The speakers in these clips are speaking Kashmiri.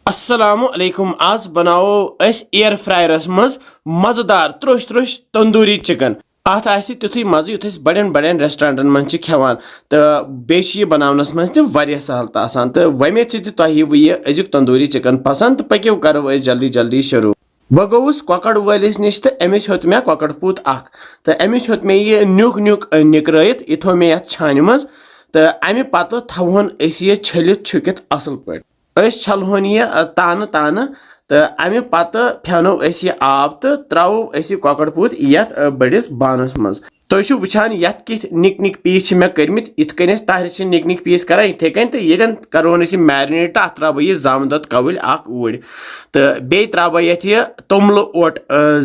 अस्सलामु अलैकुम आज बनाओ अस एयर फ्रायरस मज मजेदार त्रोश त्रोश तंदूरी चिकन अत आसि तिथुय मजे युथ बड़न बड़न रेस्टोरेंटन मज खेवान तो बेय बनावनस मज ते वारिया सहल तो आसान तो वमे तुह यह अजुक तंदूरी चिकन पसंद तो पक्यो करो अस जल्दी जल्दी शुरू बह गोस कॉकड़ वलिस निश तो अमिस होत मे कॉकड़ पूत तो अमिस होत मे यह न्युक न्युक निकरत यह थो मे यथ छान मज तो अमे पत थवन यह छलित छुकित असल पे छलहोन यह तान तान तो अमे पत फेनो यह आब तो त्रो कॉकड़ पूत यथ बड़िस बानस मज तुम वुचान यथ कित निक निक पीस मे कर्मित इत कन तार निक निक पीस कर इथे कन तो ये करोन मैरिनेट अत त्रा बह जम दद कवल ऊर तो बे त्रा बह यह तोमल ओट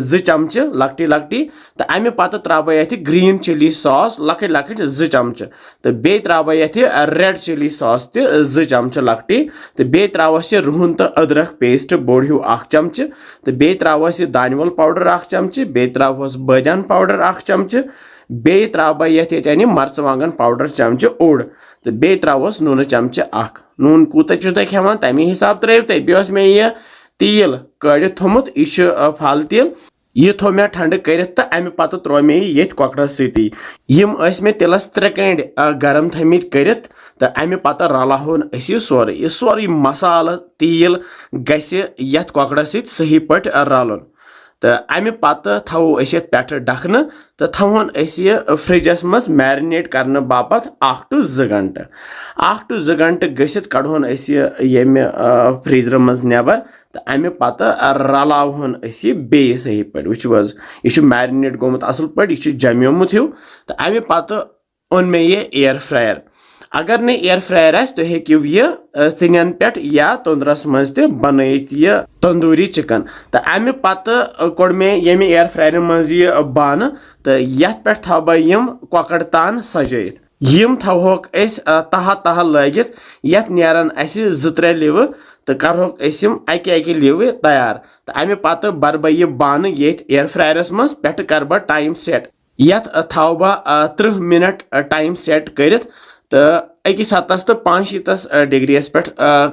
2 चमच लकटी लकटी तो अमे पत त्रा बह यह ग्रीन चिली सॉस लकट लकट 2 चमच तो बे त्रा बह यह रेड चिली सॉस त 2 चमच लकटी तो बे त्रावस रुहन तो अदरक पेस्ट बोड़ हूँ 1 चमच तो बे त्रावस दानवल पाउडर 1 चमच बे त्रावस बदियान पाउडर 1 चमच बे त्रा बह ये मर्चवांगन पाउडर चमच ओड़ तो बे त्रावस नून चमच 1 नून कूत खेवान तमे हिसाब त्रो ते बे मे यह तेल कड़ित थोमुत यह फल तेल यह थो मे ठंड कर तो अमे पत त्रो मे ये कॉकड़स सती यम मे तिलस 3 कंड गरम थमित कर तो अमे पत रलाहोन यह सोरे मसाल तेल गस यथ कॉकड़स सही पे रलन तो अमे पत थवो पे ढकन तो थवन फ्रिजस मज मैरिनेट करने बापत 1 to 2 घंटे 1 to 2 घंटे गसित कड़ोन ये फ्रीजर मज नेबर तो अमे पत रलावन बे सही पे वह यह मैरिनेट गोमुत असल पे यह जम्योमुत हूँ तो अमे पत ओन मे ये एयर फ्रायर अगर ने एयर फ्रायर आस तो हेक्यू यह सिनन पे या तंदरस मज बनत यह तंदूरी चिकन तो अमे पत कोड़ मे ये एयर फ्रायर मज यह बान तो यथ पे थव बह यम कॉकड़ तान सजाइत यम थवोक तह तह लगित यथ नेरन 2-3 लिव तो करहोक अके लिव तैयार तो अमे पत बर बह यह बान ये एयर फ्रायरस मज पे कर बह टाइम सेट यथ थव बह 30 मिनट टाइम सेट कर तो अकिस हतस तो 65 डिग्रीस पे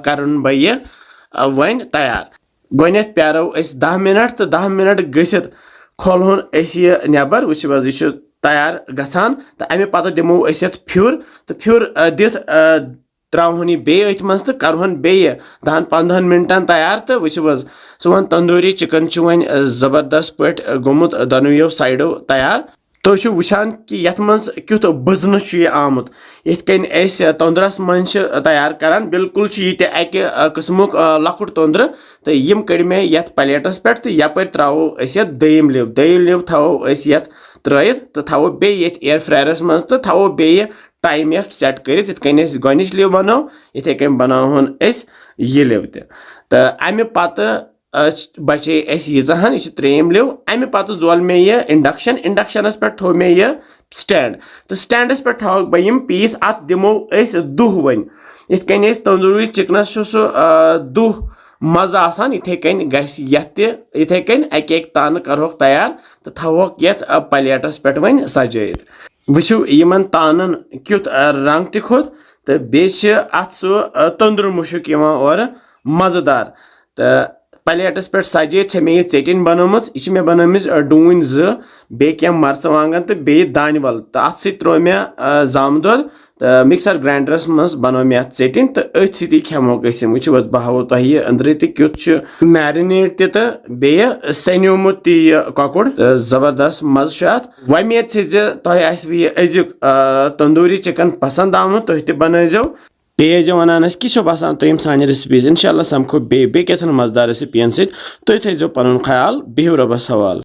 करन बह यह वन तैयार गोनेथ प्यारो 10 मिनट तो 10 मिनट गसित खोलहोन यह नेबर वह यह तैयार गसान तो अमे पत दिमो फ्यूर तो फ्यूर दिथ त्रोहन बे अथ मज तो करहोन बे 10-15 मिनटन तैयार तो वह सोन तंदूरी चिकन वन जबरदस्त पे गोमुत दोनों साइडो तैयार तो वुचान कि यथ मज क्युत बजन आमुत यिथकन तंदरस मज तैयार करान बिल्कुल यह अकि किस्मुक लकुट तंदर तो यम कड़ मे यथ प्लेटस पे तो यपर त्रो दयम लिव थवो यथ त्रित तो थवो बे एयर फ्रायरस मज तो थवो बे टाइम यथ सेट कर यिथकन गोनिच लिव बनो इथे कन बनावन यह लिव तो अमे पत बचे यीजहन यह 3 लिव अमे पत जोल मे यह इंडक्शनस पे थो मे यह स्टैंड तो स्टैंडस पे थवक बह यम पीस अत दिमो दुह वन यिथकन तंदूरी चिकनस दुह मज आसान इथे कन गस इथे कन अके तान करहोक तैयार तो थवोक यथ प्लेटस पे वन सजाइत वुचु यमन तानन क्युत रंग त खोत तो बे अत तंदूर मुशक और मजेदार तो प्लेटस पे सजित मे यह चटिन बनोमच यह मे बनोमिज डून 2 बे क्या मर्चवांगन तो बे दानवल तो अत सत त्रो मे जाम दोद तो मिक्सर ग्राइंडरस मज बनो मे अत चटिन तो अथ सती खेमोक वह बह हावो तुह अंदर तुत मैरिनेट तो बे सनोमुत कॉकड़ तो जबरदस्त मज अत वमेद तुह अजुक तंदूरी चिकन पसंद आमुत तुह त बनजो जो वनान कि बसान तुम सान रेसिपीज इंशाल्लाह समखो बे क्या मजेदार रेसिपियन सो थो पन ख्याल बिहु रबस हवाल।